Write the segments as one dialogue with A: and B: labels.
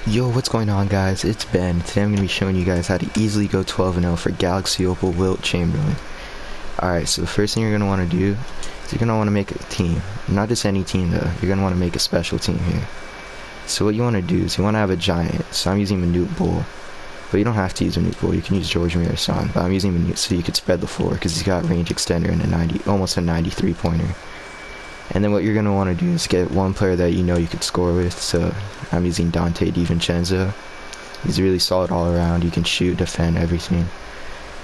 A: Yo, what's going on, guys? It's Ben. Today I'm going to be showing you guys how to easily go 12-0 for Galaxy Opal Wilt Chamberlain. Alright, so the first thing you're going to want to do is you're going to want to make a team. Not just any team though, you're going to want to make a special team here. So what you want to do is you want to have a giant. So I'm using Manute Bull. But you don't have to use Manute Bull, you can use George Mirasan. But I'm using Manute so you could spread the floor because he's got range extender and almost a 93 pointer. And then what you're going to want to do is get one player that you know you could score with. So I'm using Dante DiVincenzo. He's really solid all around. You can shoot, defend, everything.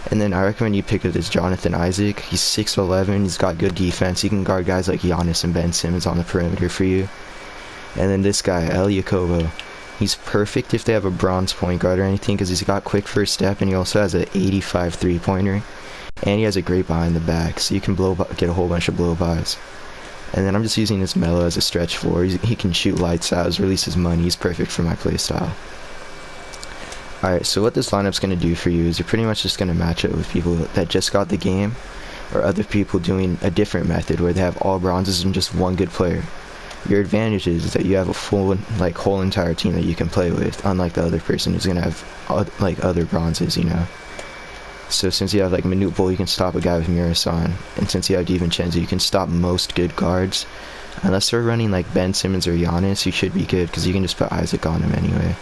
A: And then I recommend you pick up this Jonathan Isaac. He's 6'11". He's got good defense. He can guard guys like Giannis and Ben Simmons on the perimeter for you. And then this guy, El Jacobo. He's perfect if they have a bronze point guard or anything because he's got quick first step and he also has an 85 three-pointer. And he has a great behind the back, so you can get a whole bunch of blow-bys. And then I'm just using this Melo as a stretch floor. He can shoot lights out, release his money. He's perfect for my playstyle. Alright, so what this lineup's going to do for you is you're pretty much just going to match it with people that just got the game, or other people doing a different method where they have all bronzes and just one good player. Your advantage is that you have a full, whole entire team that you can play with, unlike the other person who's going to have, other bronzes, you know. So since you have Manute Bull, you can stop a guy with Mirasan, and since you have DiVincenzo, you can stop most good guards. Unless they're running Ben Simmons or Giannis, you should be good because you can just put Isaac on him anyway.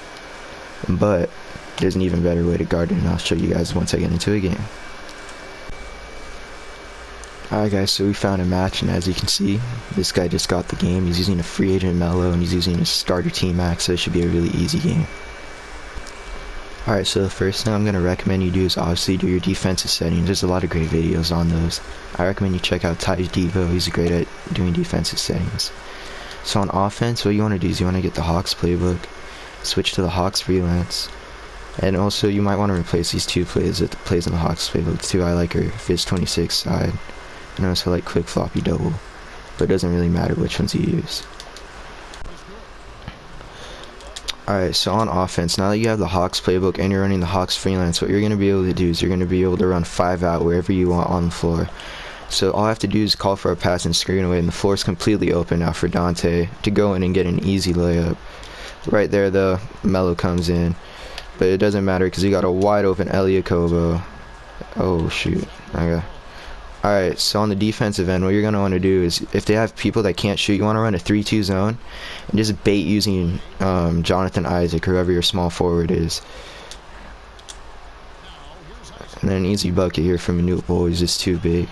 A: But there's an even better way to guard it, and I'll show you guys once I get into a game. Alright guys, so we found a match, and as you can see, this guy just got the game. He's using a free agent Melo, and he's using a starter T-Max, so it should be a really easy game. Alright, so the first thing I'm going to recommend you do is obviously do your defensive settings. There's a lot of great videos on those. I recommend you check out Ty's Devo. He's great at doing defensive settings. So on offense, what you want to do is you want to get the Hawks playbook, switch to the Hawks freelance, and also you might want to replace these two plays with the plays in the Hawks playbook. The two I like are Fizz 26 side, and also like quick floppy double, but it doesn't really matter which ones you use. Alright, so on offense, now that you have the Hawks playbook and you're running the Hawks freelance, what you're going to be able to do is you're going to be able to run 5 out wherever you want on the floor. So all I have to do is call for a pass and screen away, and the floor is completely open now for Dante to go in and get an easy layup. Right there, the Melo comes in, but it doesn't matter because he got a wide open El Jacobo. Oh shoot. Okay. Alright, so on the defensive end, what you're going to want to do is, if they have people that can't shoot, you want to run a 3-2 zone and just bait using Jonathan Isaac, whoever your small forward is. And then an easy bucket here from Manute Bull. He's just too big.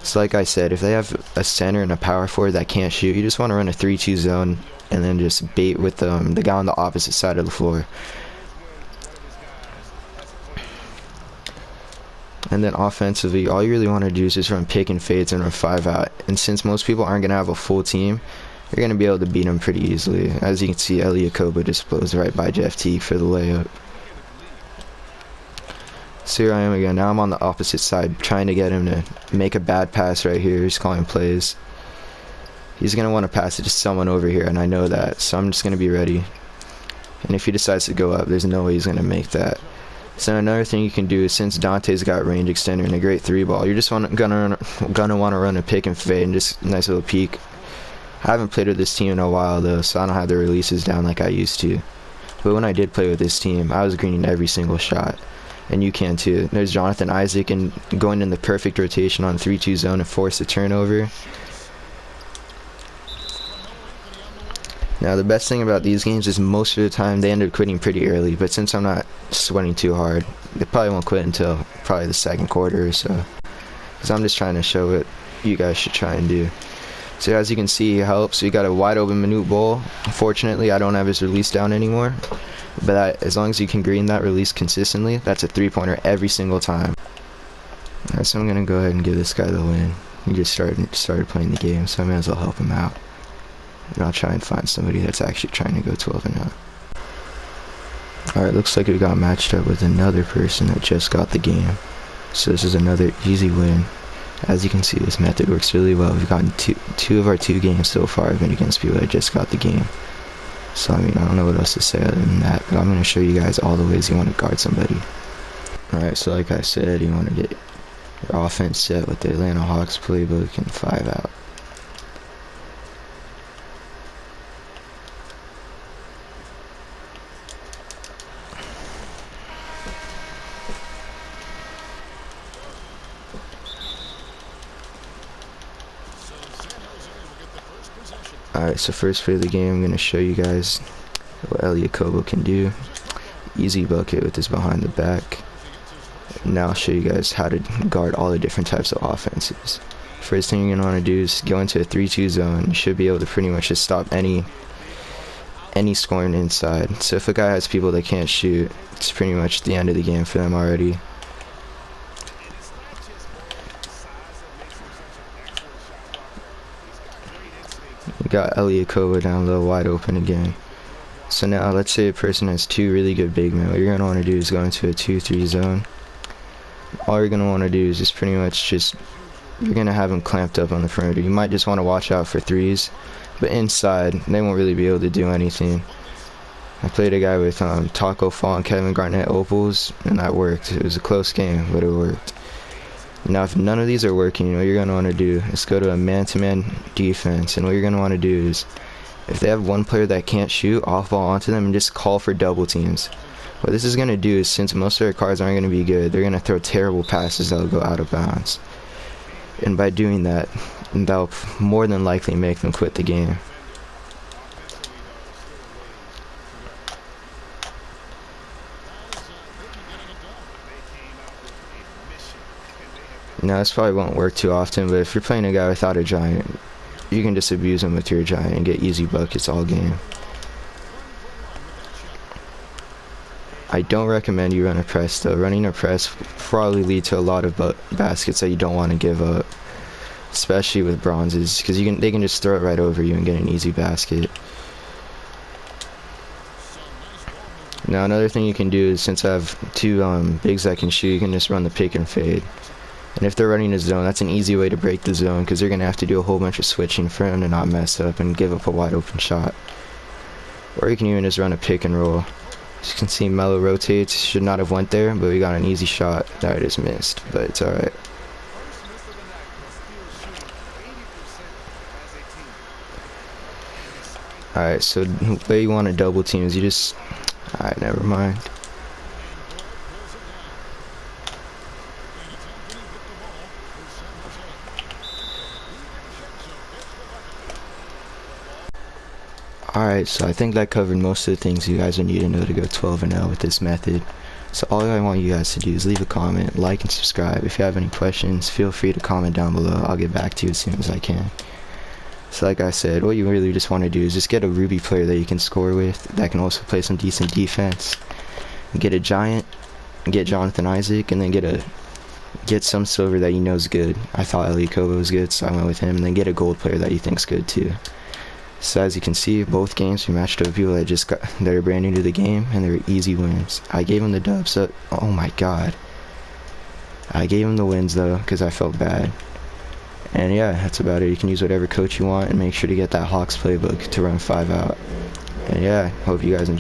A: So like I said, if they have a center and a power forward that can't shoot, you just want to run a 3-2 zone and then just bait with the guy on the opposite side of the floor. And then offensively, all you really want to do is just run pick and fades and run 5 out. And since most people aren't going to have a full team, you're going to be able to beat them pretty easily. As you can see, El Jacobo just blows right by Jeff Teague for the layup. So here I am again. Now I'm on the opposite side, trying to get him to make a bad pass right here. He's calling plays. He's going to want to pass it to someone over here, and I know that. So I'm just going to be ready. And if he decides to go up, there's no way he's going to make that. So another thing you can do is, since Dante's got range extender and a great 3-ball, you're just gonna want to run a pick and fade and just nice little peek. I haven't played with this team in a while though, so I don't have the releases down like I used to. But when I did play with this team, I was greening every single shot, and you can too. There's Jonathan Isaac and going in the perfect rotation on 3-2 zone and force a turnover. Now the best thing about these games is most of the time they end up quitting pretty early, but since I'm not sweating too hard, they probably won't quit until probably the second quarter or so, because I'm just trying to show what you guys should try and do. So as you can see, he helps. We got a wide open Manute Bull. Unfortunately, I don't have his release down anymore, but as long as you can green that release consistently, that's a 3-pointer every single time. Alright, so I'm going to go ahead and give this guy the win. He just started playing the game, so I may as well help him out. And I'll try and find somebody that's actually trying to go 12-0. Alright, looks like we got matched up with another person that just got the game. So this is another easy win. As you can see, this method works really well. We've gotten two of our 2 games so far have been against people that just got the game. So I mean, I don't know what else to say other than that, but I'm going to show you guys all the ways you want to guard somebody. Alright, so like I said, you want to get your offense set with the Atlanta Hawks playbook and 5 out. Alright, so first play of the game, I'm going to show you guys what Elliot Kobo can do. Easy bucket with his behind the back. Now I'll show you guys how to guard all the different types of offenses. First thing you're going to want to do is go into a 3-2 zone. You should be able to pretty much just stop any scoring inside. So if a guy has people that can't shoot, it's pretty much the end of the game for them already. You got Elliot Kobo down low, wide open again. So now let's say a person has two really good big men. What you're going to want to do is go into a 2-3 zone. All you're going to want to do is just pretty much you're going to have them clamped up on the perimeter. You might just want to watch out for threes, but inside they won't really be able to do anything. I played a guy with Taco Fall and Kevin Garnett Opals, and that worked. It was a close game, but it worked. Now if none of these are working, what you're going to want to do is go to a man-to-man defense, and what you're going to want to do is, if they have one player that can't shoot, off ball onto them and just call for double teams. What this is going to do is, since most of their cards aren't going to be good, they're going to throw terrible passes that'll go out of bounds. And by doing that, that'll more than likely make them quit the game. Now this probably won't work too often, but if you're playing a guy without a giant, you can just abuse him with your giant and get easy buckets all game. I don't recommend you run a press though. Running a press probably lead to a lot of baskets that you don't want to give up, especially with bronzes, because they can just throw it right over you and get an easy basket. Now another thing you can do is, since I have two bigs that can shoot, you can just run the pick and fade. And if they're running a zone, that's an easy way to break the zone, because they're going to have to do a whole bunch of switching for them to not mess up and give up a wide open shot. Or you can even just run a pick and roll. As you can see, Melo rotates. Should not have went there, but we got an easy shot that I just missed, but it's alright. Alright, so the way you want to double team is you just... Alright, never mind. Alright, so I think that covered most of the things you guys would need to know to go 12-0 with this method. So all I want you guys to do is leave a comment, like, and subscribe. If you have any questions, feel free to comment down below. I'll get back to you as soon as I can. So like I said, what you really just want to do is just get a Ruby player that you can score with, that can also play some decent defense. Get a giant, get Jonathan Isaac, and then get some silver that you know is good. I thought Elliot Kobo was good, so I went with him. And then get a gold player that you think's good too. So as you can see, both games we matched up with people that are brand new to the game, and they were easy wins. I gave them the dubs, so, oh my god. I gave them the wins though, because I felt bad. And yeah, that's about it. You can use whatever coach you want, and make sure to get that Hawks playbook to run 5 out. And yeah, hope you guys enjoy.